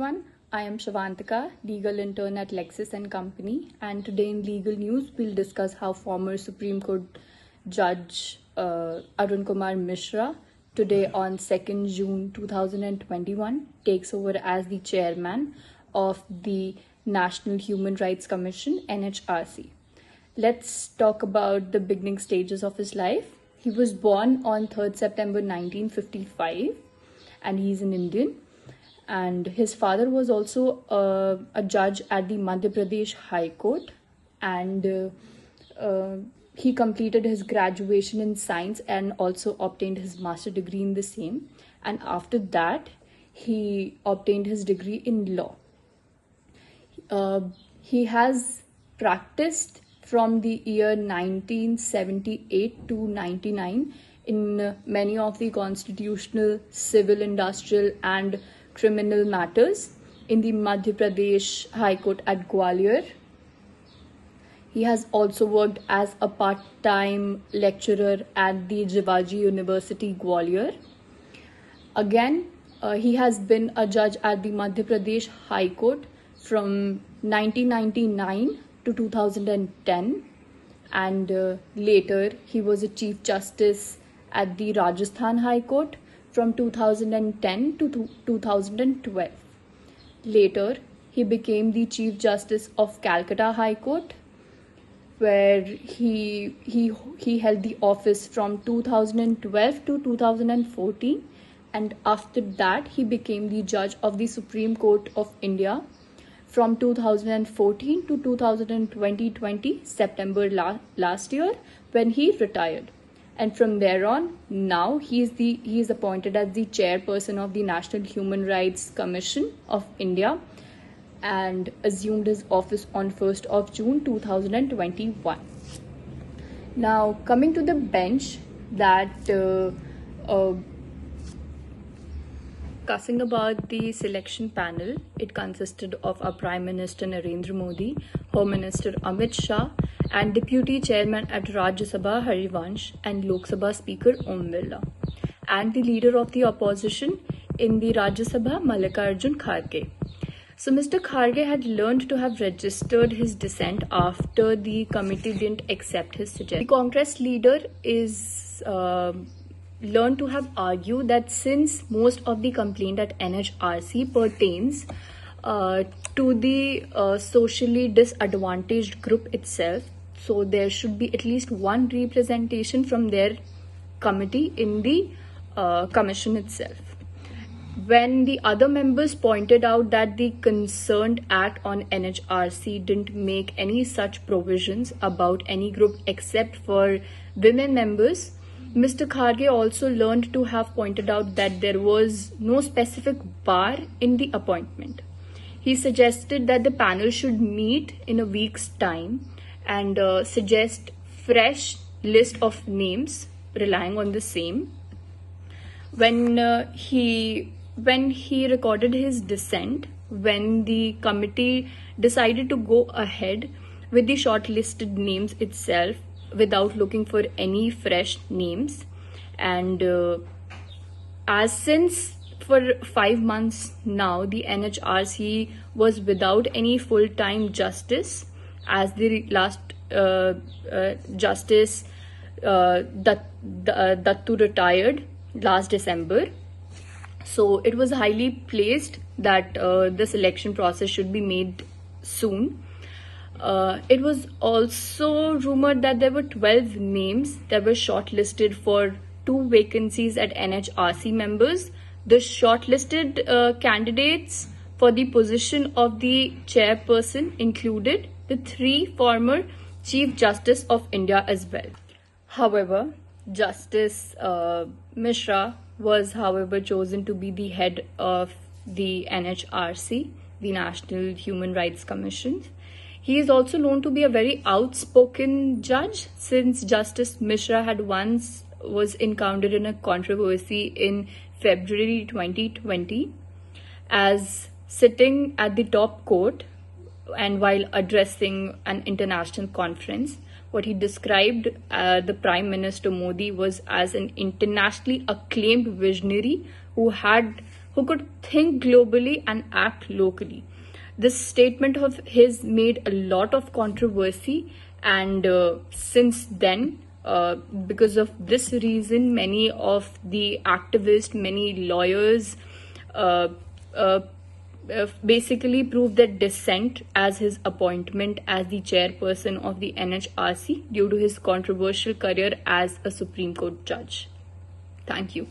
Everyone, I am Shavantika, legal intern at Lexis and Company, and today in legal news we'll discuss how former Supreme Court Judge Arun Kumar Mishra today on 2nd June 2021 takes over as the chairman of the National Human Rights Commission (NHRC). Let's talk about the beginning stages of his life. He was born on 3rd September 1955 and he's an Indian. And his father was also a judge at the Madhya Pradesh High Court, and he completed his graduation in science and also obtained his master degree in the same. And after that, he obtained his degree in law. He has practiced from the year 1978 to 99 in many of the constitutional, civil, industrial, and criminal matters in the Madhya Pradesh High Court at Gwalior. He has also worked as a part-time lecturer at the Jivaji University, Gwalior. Again, he has been a judge at the Madhya Pradesh High Court from 1999 to 2010, and later he was a Chief Justice at the Rajasthan High Court from 2010 to 2012. Later, he became the Chief Justice of Calcutta High Court, where he held the office from 2012 to 2014, and after that he became the judge of the Supreme Court of India from 2014 to 2020 September last year, when he retired. And from there on, now he is appointed as the chairperson of the National Human Rights Commission of India and assumed his office on 1st of June 2021. Now, coming to the bench discussing about the selection panel, it consisted of our Prime Minister Narendra Modi, Home Minister Amit Shah, and Deputy Chairman at Rajya Sabha Harivansh and Lok Sabha Speaker Om Birla, and the Leader of the Opposition in the Rajya Sabha Mallikarjun Kharge. So Mr. Kharge had learned to have registered his dissent after the committee didn't accept his suggestion. The Congress leader is learned to have argued that since most of the complaint at NHRC pertains to the socially disadvantaged group itself, so there should be at least one representation from their committee in the commission itself. When the other members pointed out that the concerned act on NHRC didn't make any such provisions about any group except for women members, Mr. Kharge also learned to have pointed out that there was no specific bar in the appointment. He suggested that the panel should meet in a week's time and suggest fresh list of names relying on the same. When he recorded his dissent, when the committee decided to go ahead with the shortlisted names itself without looking for any fresh names, and as since for 5 months now the NHRC was without any full-time justice, as the last justice Dattu retired last December, so it was highly placed that the selection process should be made soon. It was also rumored that there were 12 names that were shortlisted for 2 vacancies at NHRC members. The shortlisted candidates for the position of the chairperson included the 3 former Chief Justice of India as well. However, Justice Mishra was, chosen to be the head of the NHRC, the National Human Rights Commission. He is also known to be a very outspoken judge, since Justice Mishra had once was encountered in a controversy in February 2020 as sitting at the top court and while addressing an international conference. What he described the Prime Minister Modi was as an internationally acclaimed visionary who had who could think globally and act locally. This statement of his made a lot of controversy, and since then, because of this reason, many of the activists, many lawyers, uh, uh, basically proved their dissent as his appointment as the chairperson of the NHRC due to his controversial career as a Supreme Court judge. Thank you.